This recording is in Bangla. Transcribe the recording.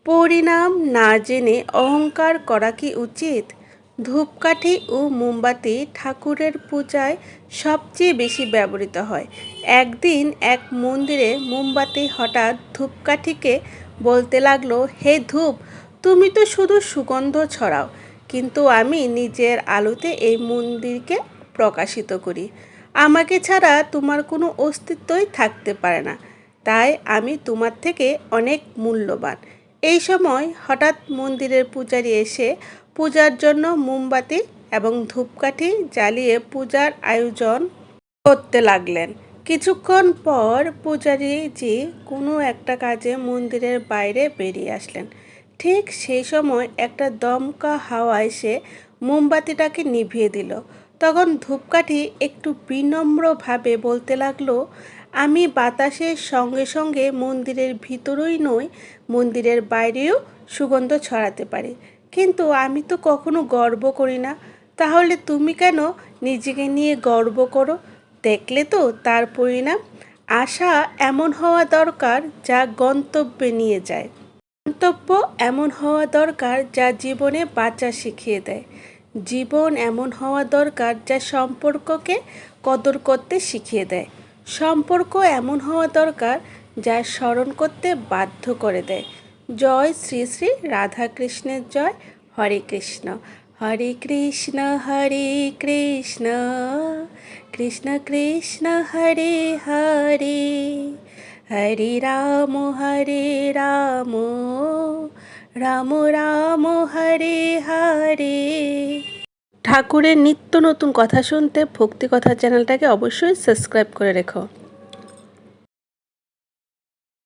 পরিণাম না জেনে অহংকার করা কি উচিত? ধূপকাঠি ও মোমবাতি ঠাকুরের পূজায় সবচেয়ে বেশি ব্যবহৃত হয়। একদিন এক মন্দিরে মোমবাতি হঠাৎ ধূপকাঠিকে বলতে লাগলো, হে ধূপ, তুমি তো শুধু সুগন্ধ ছড়াও, কিন্তু আমি নিজের আলোতে এই মন্দিরকে প্রকাশিত করি। আমাকে ছাড়া তোমার কোনো অস্তিত্বই থাকতে পারে না, তাই আমি তোমার থেকে অনেক মূল্যবান। এই সময় হঠাৎ মন্দিরের পূজারী এসে পূজার জন্য মোমবাতি এবং ধূপকাঠি জ্বালিয়ে পূজার আয়োজন করতে লাগলেন। কিছুক্ষণ পর পূজারীজি কোনো একটা কাজে মন্দিরের বাইরে বেরিয়ে আসলেন। ঠিক সেই সময় একটা দমকা হাওয়া এসে মোমবাতিটাকে নিভিয়ে দিল। তখন ধূপকাঠি একটু বিনম্রভাবে বলতে লাগলো, আমি বাতাসের সঙ্গে সঙ্গে মন্দিরের ভিতরেই নই, মন্দিরের বাইরেও সুগন্ধ ছড়াতে পারি, কিন্তু আমি তো কখনো গর্ব করি না। তাহলে তুমি কেন নিজেকে নিয়ে গর্ব করো? দেখলে তো তার পরিণাম। আশা এমন হওয়া দরকার যা গন্তব্যে নিয়ে যায়। গন্তব্য এমন হওয়া দরকার যা জীবনে বাঁচা শিখিয়ে দেয়। জীবন এমন হওয়া দরকার যা সম্পর্ককে কদর করতে শিখিয়ে দেয়। সম্পর্ক এমন হওয়া দরকার যা স্মরণ করতে বাধ্য করে দেয়। জয় শ্রী শ্রী রাধাকৃষ্ণের জয়। হরে কৃষ্ণ হরে কৃষ্ণ কৃষ্ণ কৃষ্ণ হরে হরে, হরে রাম রাম রাম হরে হরে। ঠাকুরের নিত্য নতুন কথা শুনতে ভক্তি কথা চ্যানেলটাকে অবশ্যই সাবস্ক্রাইব করে রেখো।